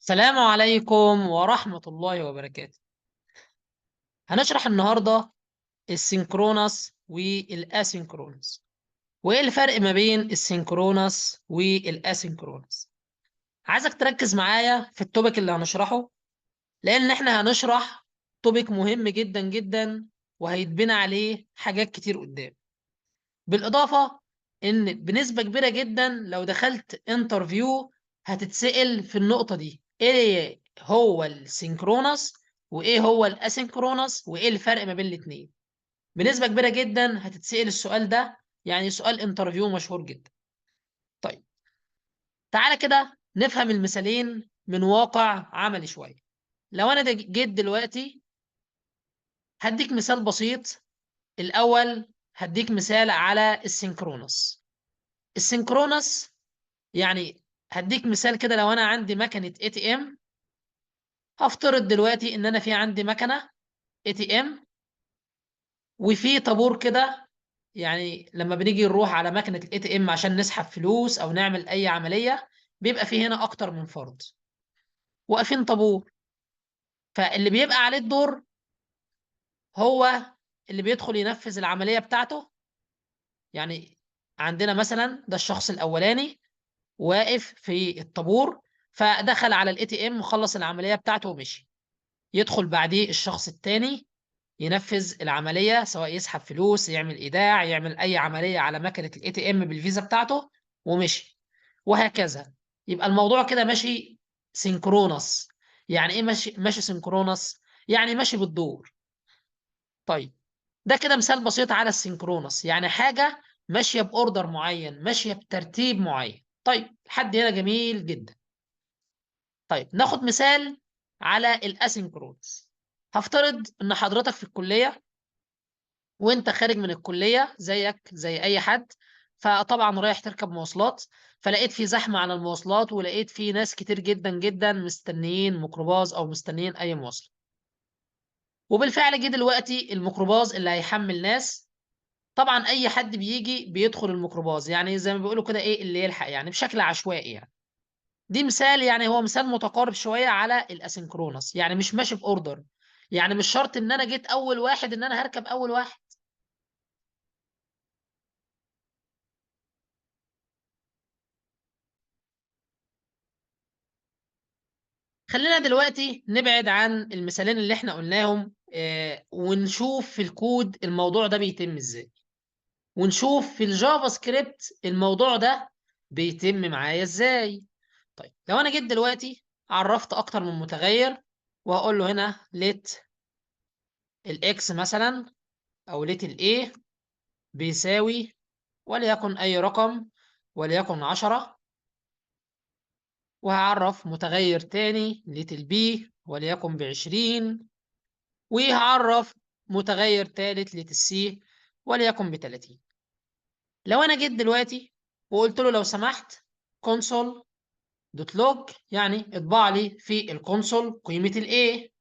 السلام عليكم ورحمة الله وبركاته. هنشرح النهاردة السينكرونس والاسينكرونس، وايه الفرق ما بين السينكرونس والاسينكرونس. عايزك تركز معايا في التوبيك اللي هنشرحه، لان احنا هنشرح توبيك مهم جدا جدا، وهيتبنى عليه حاجات كتير قدام. بالاضافة ان بنسبة كبيرة جدا لو دخلت انترفيو هتتسأل في النقطة دي: ايه هو السينكرونس وايه هو الاسينكرونس وايه الفرق ما بين الاتنين. بنسبة كبيرة جدا هتتسأل السؤال ده، يعني سؤال انترفيو مشهور جدا. طيب، تعالى كده نفهم المثالين من واقع عملي شوية. لو انا جيت دلوقتي هديك مثال بسيط. الاول هديك مثال على السينكرونس. السينكرونس يعني هديك مثال كده. لو انا عندي مكنه اي تي ام، هفترض دلوقتي ان انا في عندي مكنه اي تي ام وفي طابور كده. يعني لما بنيجي نروح على مكنه الاي تي ام عشان نسحب فلوس او نعمل اي عمليه، بيبقى في هنا اكتر من فرد واقفين طابور. فاللي بيبقى عليه الدور هو اللي بيدخل ينفذ العمليه بتاعته. يعني عندنا مثلا ده الشخص الاولاني واقف في الطابور، فدخل على الاي تي ام وخلص العمليه بتاعته ومشي. يدخل بعديه الشخص التاني ينفذ العملية، سواء يسحب فلوس، يعمل إيداع، يعمل أي عملية على مكنة الاي تي ام بالفيزا بتاعته ومشي، وهكذا. يبقى الموضوع كده ماشي سينكرونس. يعني إيه ماشي سينكرونس؟ يعني ماشي بالدور. طيب، ده كده مثال بسيط على السينكرونس، يعني حاجة ماشية بأوردر معين، ماشية بترتيب معين. طيب، لحد هنا جميل جدا. طيب، ناخد مثال على الاسينكرونس. هفترض ان حضرتك في الكلية، وانت خارج من الكلية زيك زي اي حد، فطبعا رايح تركب مواصلات، فلقيت في زحمة على المواصلات، ولقيت في ناس كتير جدا جدا مستنيين ميكروباص او مستنيين اي مواصلة. وبالفعل جه دلوقتي الميكروباص اللي هيحمل ناس. طبعا اي حد بيجي بيدخل الميكروباص، يعني زي ما بيقولوا كده ايه اللي يلحق، يعني بشكل عشوائي يعني. دي مثال، يعني هو مثال متقارب شوية على الاسynchronous، يعني مش ماشي باوردر. يعني مش شرط ان انا جيت اول واحد ان انا هركب اول واحد. خلينا دلوقتي نبعد عن المثالين اللي احنا قلناهم، ونشوف في الكود الموضوع ده بيتم ازاي، ونشوف في الجافا سكريبت الموضوع ده بيتم معايا ازاي. طيب، لو انا جيت دلوقتي عرفت اكتر من متغير، وهقول له هنا let الاكس مثلا، او let الايه بيساوي وليكن أي رقم، وليكن 10. وهعرف متغير تاني ليتل بي وليكن ب20. وهعرف متغير تالت ليتل سي وليكن ب30. لو أنا جيت دلوقتي وقلت له لو سمحت console دوت لوج، يعني اطبع لي في الكونسول قيمة الايه،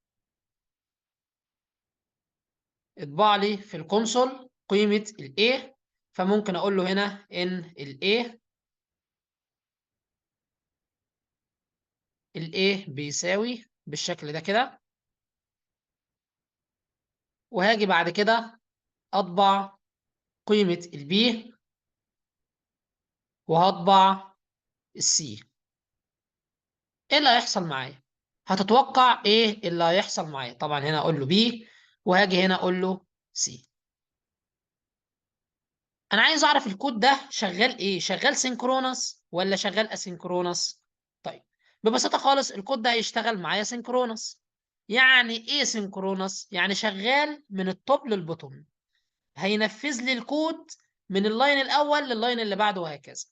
اطبع لي في الكونسول قيمة الايه. فممكن اقول له هنا ان الايه بيساوي بالشكل ده كده. وهاجي بعد كده اطبع قيمة البي، وهطبع السي. ايه اللي هيحصل معايا؟ هتتوقع ايه اللي هيحصل معايا؟ طبعا هنا اقول له بي، وهاجي هنا اقول له سي. انا عايز اعرف الكود ده شغال ايه، شغال سينكرونس ولا شغال اسينكرونس. طيب، ببساطة خالص الكود ده هيشتغل معايا سينكرونس. يعني ايه سينكرونس؟ يعني شغال من التوب للبوتوم، هينفذ لي الكود من اللاين الاول لللاين اللي بعده وهكذا.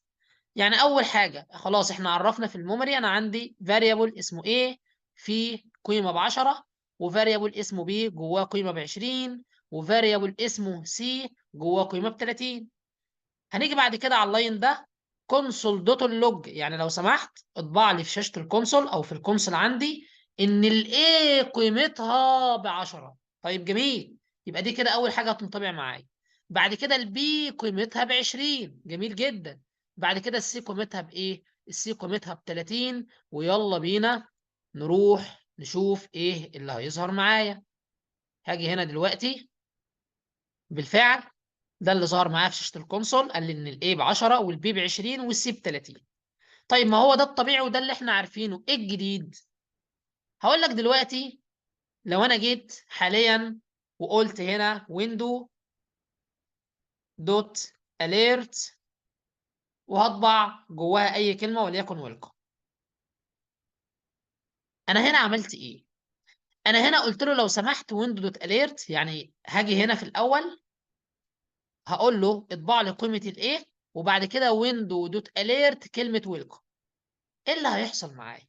يعني اول حاجه خلاص احنا عرفنا في الميموري انا عندي فاريبل اسمه A في قيمه ب10، وفاريبل اسمه B جواه قيمه ب20، وفاريبل اسمه C جواه قيمه ب30. هنيجي بعد كده على اللاين ده console دوت log، يعني لو سمحت اطبع لي في شاشه الكونسول او في الكونسول عندي ان الايه قيمتها ب10. طيب جميل، يبقى دي كده اول حاجه هتنطبع معايا. بعد كده البي قيمتها ب20، جميل جدا. بعد كده السي قيمتها بايه؟ السي قيمتها ب30. ويلا بينا نروح نشوف ايه اللي هيظهر معايا. هاجي هنا دلوقتي، بالفعل ده اللي ظهر معايا في شاشة الكونسول، قال لي ان الاي ب 10 والبي ب 20 والسي ب 30. طيب ما هو ده الطبيعي وده اللي احنا عارفينه، ايه الجديد؟ هقول لك دلوقتي. لو انا جيت حاليا وقلت هنا ويندو دوت اليرت وهطبع جواها اي كلمه وليكن ويلكم، انا هنا عملت ايه؟ انا هنا قلت له لو سمحت ويندو دوت اليرت، يعني هاجي هنا في الاول هقول له اطبع لي قيمه الايه، وبعد كده ويندو دوت اليرت كلمه ويلكم. ايه اللي هيحصل معايا؟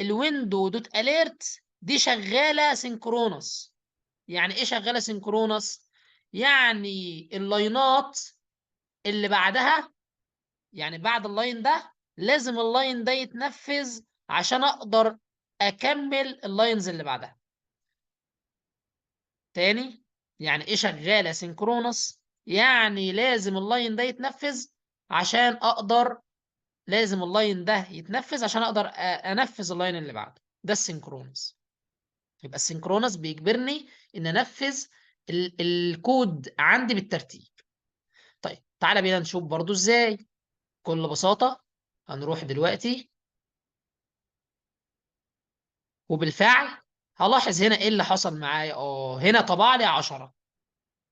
الويندو دوت اليرت دي شغاله سينكرونس. يعني ايه شغاله سينكرونس؟ يعني اللاينات اللي بعدها، يعني بعد اللاين ده لازم اللاين ده يتنفذ عشان اقدر اكمل اللاينز اللي بعدها. تاني، يعني ايه شغاله سينكرونس؟ يعني لازم اللاين ده يتنفذ عشان اقدر، لازم اللاين ده يتنفذ عشان اقدر انفذ اللاين اللي بعده. ده السينكرونس. يبقى السينكرونس بيجبرني ان انفذ الكود عندي بالترتيب. طيب تعالى بينا نشوف برضو ازاي. بكل بساطة هنروح دلوقتي، وبالفعل هلاحظ هنا ايه اللي حصل معايا. هنا طبع لي 10،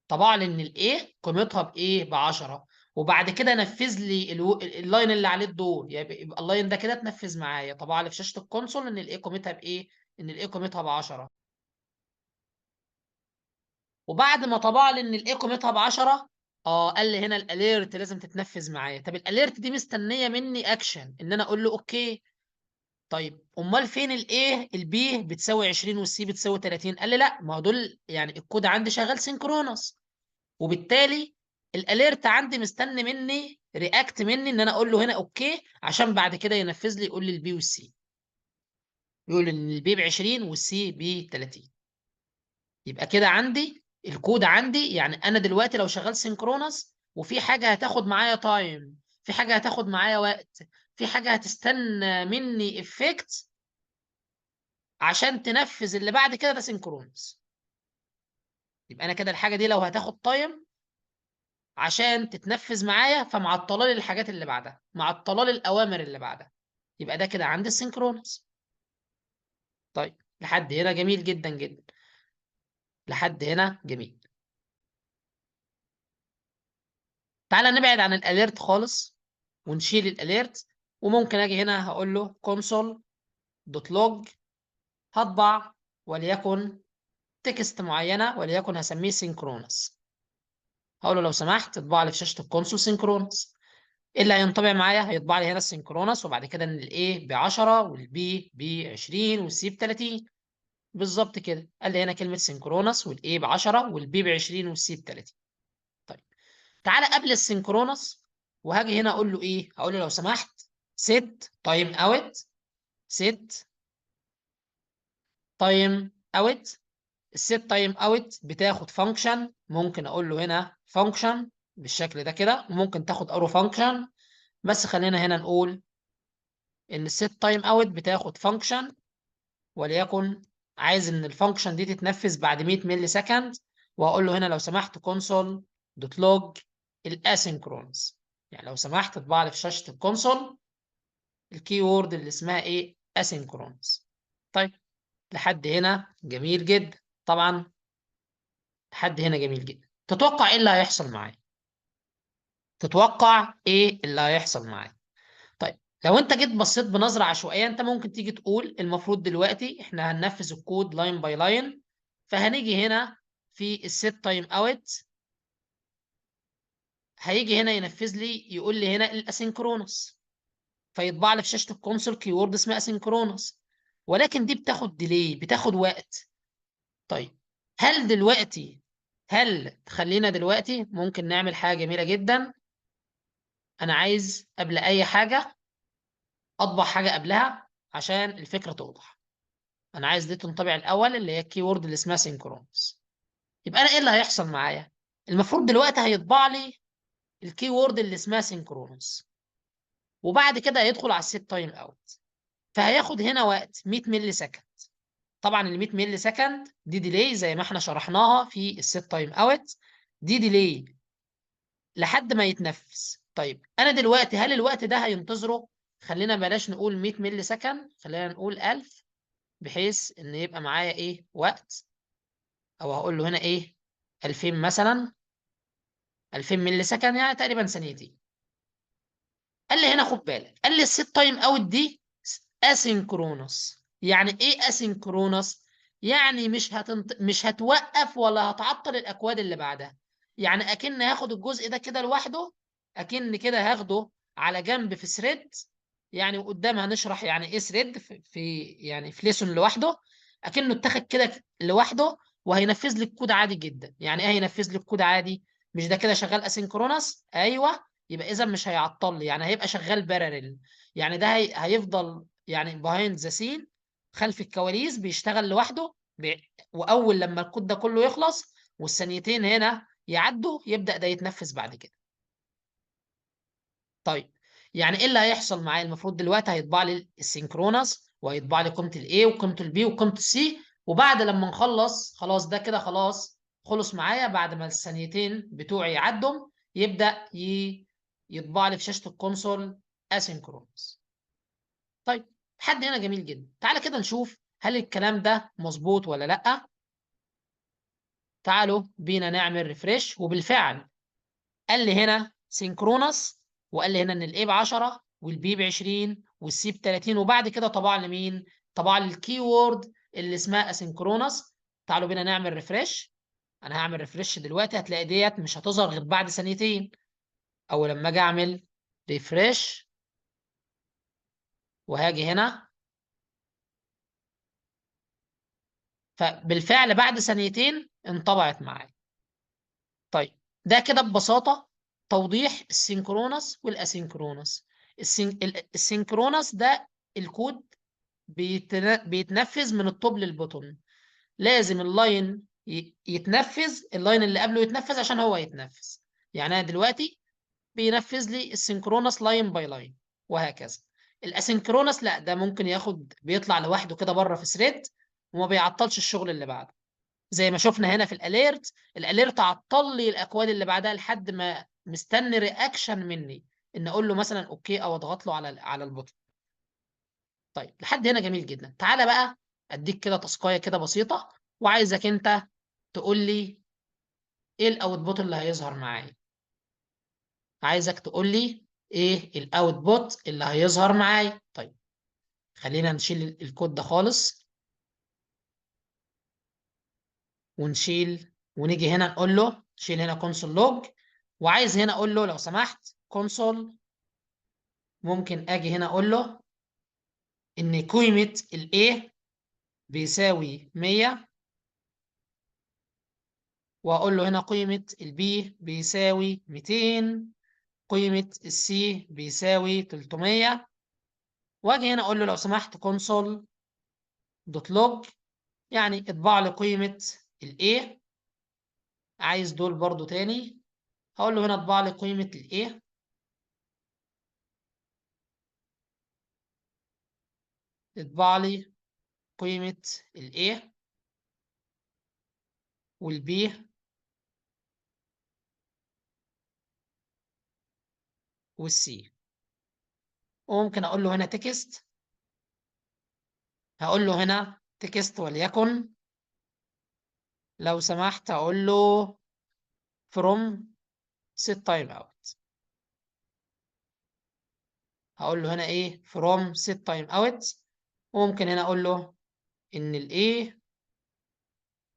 طبع لي ان الايه قيمتها بايه ب 10، وبعد كده نفذ لي اللاين اللي عليه الدور. يبقى اللاين ده كده اتنفذ معايا، طبع لي في شاشة الكونسول ان الايه قيمتها بايه، ان الايه قيمتها ب 10. وبعد ما طبع لي ان الايه قيمتها ب 10، قال لي هنا الاليرت لازم تتنفذ معايا. طب الاليرت دي مستنيه مني اكشن ان انا اقول له اوكي. طيب امال فين الايه؟ البي بتساوي 20 والسي بتساوي 30. قال لي لا، ما هو دول يعني الكود عندي شغال سينكرونس، وبالتالي الاليرت عندي مستني مني رياكت مني ان انا اقول له هنا اوكي، عشان بعد كده ينفذ لي يقول لي البي والسي، يقول ان البي ب 20 والسي ب 30. يبقى كده عندي الكود عندي، يعني انا دلوقتي لو شغال سينكرونس وفي حاجه هتاخد معايا تايم، في حاجه هتاخد معايا وقت، في حاجه هتستنى مني افكت عشان تنفذ اللي بعد كده، ده سينكرونس. يبقى انا كده الحاجه دي لو هتاخد تايم عشان تتنفذ معايا، فمعطله لي الحاجات اللي بعدها، معطله لي الاوامر اللي بعدها. يبقى ده كده عندي السينكرونس. طيب لحد هنا جميل جدا جدا، لحد هنا جميل. تعالى نبعد عن الاليرت خالص ونشيل الاليرت، وممكن اجي هنا هقول له كونسول دوت لوج، هطبع وليكن تكست معينه وليكن هسميه سينكرونس. هقول له لو سمحت اطبع لي في شاشه الكونسول سينكرونس. ايه اللي هينطبع معايا؟ هيطبع لي هنا السينكرونس، وبعد كده ان الايه ب 10 والبي ب 20 والسي ب 30. بالظبط كده، قال لي هنا كلمه سينكرونس والايه ب 10 والبي ب 20 والسي ب 30. طيب تعالى قبل السينكرونس وهاجي هنا اقول له ايه؟ هقول له لو سمحت set time out، set time out. السيت تايم اوت بتاخد فانكشن، ممكن اقول له هنا فانكشن بالشكل ده كده، وممكن تاخد ارو فانكشن. بس خلينا هنا نقول ان السيت تايم اوت بتاخد فانكشن، وليكن عايز ان الفانكشن دي تتنفذ بعد 100 ملي سكند، واقول له هنا لو سمحت كونسول دوت لوج الاسynchronous. يعني لو سمحت اطبع لي في شاشه الكونسول الكي وورد اللي اسمها ايه؟ اسynchronous. طيب لحد هنا جميل جدا طبعا، لحد هنا جميل جدا. تتوقع ايه اللي هيحصل معايا؟ تتوقع ايه اللي هيحصل معايا؟ طيب لو انت جيت بصيت بنظره عشوائيه، انت ممكن تيجي تقول المفروض دلوقتي احنا هننفذ الكود لاين باي لاين، فهنيجي هنا في السيت تايم اوت، هيجي هنا ينفذ لي يقول لي هنا الاسynchronous، فيطبع لي في شاشه الكونسول كيورد اسمها اسynchronous. ولكن دي بتاخد ديلي، بتاخد وقت. طيب هل دلوقتي، هل خلينا دلوقتي ممكن نعمل حاجه جميله جدا. انا عايز قبل اي حاجه اطبع حاجه قبلها عشان الفكره توضح. انا عايز دي تنطبع الاول اللي هي الكي وورد اللي اسمها سينكرونس. يبقى انا ايه اللي هيحصل معايا؟ المفروض دلوقتي هيطبع لي الكي وورد اللي اسمها سينكرونس، وبعد كده هيدخل على السيت تايم اوت. فهياخد هنا وقت 100 ملي سكند. طبعا ال 100 ملي سكند دي ديلي زي ما احنا شرحناها في السيت تايم اوت، دي ديلي لحد ما يتنفذ. طيب انا دلوقتي هل الوقت ده هينتظره؟ خلينا بلاش نقول 100 ملي سكند، خلينا نقول 1000، بحيث ان يبقى معايا ايه وقت، او هقول له هنا ايه 2000 مثلا، 2000 ملي سكند يعني تقريبا ثانيتين. قال لي هنا خد بالك، قال لي السيت تايم اوت دي اسينكرونس. يعني ايه اسينكرونس؟ يعني مش هتوقف ولا هتعطل الاكواد اللي بعدها. يعني اكن هاخد الجزء ده كده لوحده، اكن كده هاخده على جنب في ثريد. يعني قدام هنشرح يعني ايه ثريد يعني في ليسون لوحده. اكنه اتاخد كده لوحده وهينفذ لي الكود عادي جدا. يعني ايه هينفذ لي الكود عادي؟ مش ده كده شغال اسينكرونس؟ ايوه، يبقى اذا مش هيعطل لي، يعني هيبقى شغال باراليل. يعني ده هيفضل يعني بيهايند ذا سين، خلف الكواليس بيشتغل لوحده. واول لما الكود ده كله يخلص والثانيتين هنا يعدوا يبدأ ده يتنفذ بعد كده. طيب يعني ايه اللي هيحصل معايا؟ المفروض دلوقتي هيطبع لي السينكرونس، وهيطبع لي قيمه الاي وقيمه البي وقيمه السي، وبعد لما نخلص خلاص ده كده خلاص خلص معايا. بعد ما الثانيتين بتوعي يعدوا يبدأ يطبع لي في شاشة الكونسول اسينكرونس. طيب لحد هنا جميل جدا. تعالى كده نشوف هل الكلام ده مظبوط ولا لأ. تعالوا بينا نعمل ريفريش، وبالفعل قال لي هنا سينكرونس، وقال لي هنا ان الاي ب 10 والبي ب 20 والسي ب 30، وبعد كده طبع لي مين؟ طبع لي الكي وورد اللي اسمها اسينكرونس. تعالوا بينا نعمل ريفريش. انا هعمل ريفريش دلوقتي، هتلاقي ديت مش هتظهر غير بعد ثانيتين. او لما اجي اعمل ريفريش وهاجي هنا، فبالفعل بعد ثانيتين انطبعت معايا. طيب ده كده ببساطة توضيح السينكرونس والاسينكرونس. السينكرونس ده الكود بيتنفذ من الطوب للبوتون. لازم اللاين يتنفذ، اللاين اللي قبله يتنفذ عشان هو يتنفذ. يعني انا دلوقتي بينفذ لي السينكرونس لاين باي لاين، وهكذا. الاسينكرونس لا، ده ممكن ياخد بيطلع لوحده كده بره في ثريد وما بيعطلش الشغل اللي بعده. زي ما شفنا هنا في الاليرت، الاليرت عطل لي الاكواد اللي بعدها لحد ما مستني رياكشن مني ان اقول له مثلا اوكي او اضغط له على البوتن. طيب لحد هنا جميل جدا. تعالى بقى اديك كده تاسكايه كده بسيطه، وعايزك انت تقول لي ايه الاوتبوت اللي هيظهر معايا. عايزك تقول لي ايه الاوتبوت اللي هيظهر معايا. طيب خلينا نشيل الكود ده خالص، ونشيل ونيجي هنا نقول له شيل هنا كونسول لوج. وعايز هنا اقول له لو سمحت كونسول، ممكن اجي هنا اقول له ان قيمه الايه بيساوي 100، واقول له هنا قيمه البي بيساوي 200، قيمه السي بيساوي 300. واجي هنا اقول له لو سمحت كونسول دوت لوج، يعني اطبع لي قيمه الايه. عايز دول برضو تاني، هقول له هنا اطبع لي قيمه الايه، اطبع لي قيمه الايه والبي والسي. وممكن اقول له هنا تكست، هقول له هنا تكست وليكن لو سمحت اقول له from set time out. هقول له هنا ايه from set time out. وممكن هنا اقول له ان الايه،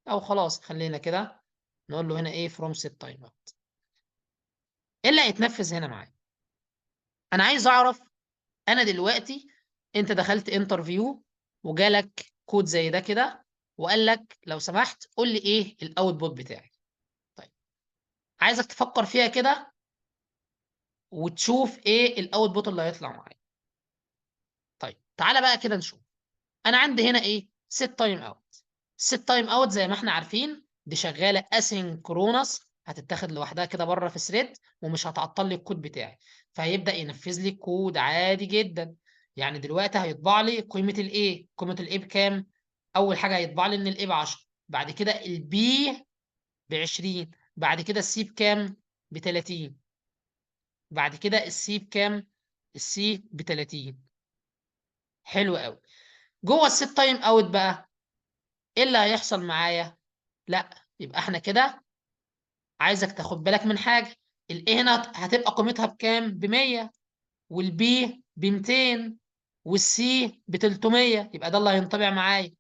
او خلاص خلينا كده نقول له هنا ايه from set time out. ايه اللي هيتنفذ هنا معايا؟ انا عايز اعرف، انا دلوقتي انت دخلت انترفيو وجالك كود زي ده كده، وقال لك لو سمحت قول لي ايه الاوتبوت بتاعي. طيب عايزك تفكر فيها كده وتشوف ايه الاوتبوت اللي هيطلع معايا. طيب تعالى بقى كده نشوف. انا عندي هنا ايه set time out. set time out زي ما احنا عارفين دي شغاله اسynchronous، هتتاخد لوحدها كده بره في ثريد ومش هتعطل لي الكود بتاعي، فهيبدا ينفذ لي الكود عادي جدا. يعني دلوقتي هيطبع لي قيمة الايه، قيمة الايه بكام؟ اول حاجة هيطبع لي ان الايه ب 10، بعد كده البي ب 20، بعد كده السي بكام؟ ب 30، بعد كده السي بكام؟ السي ب 30. حلو قوي. جوه السيت تايم اوت بقى ايه اللي هيحصل معايا؟ لا، يبقى احنا كده عايزك تاخد بالك من حاجة. الايه هنا هتبقى قيمتها بكام؟ ب 100، والبي ب 200، والسي ب 300. يبقى ده اللي هينطبع معايا،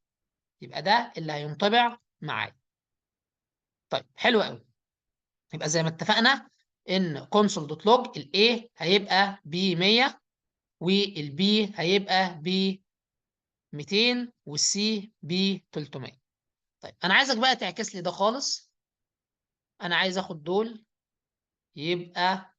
يبقى ده اللي هينطبع معايا. طيب حلو قوي. يبقى زي ما اتفقنا ان console دوت لوج الايه هيبقى ب 100، والبي هيبقى ب 200، والسي ب 300. طيب انا عايزك بقى تعكس لي ده خالص. انا عايز اخد دول يبقى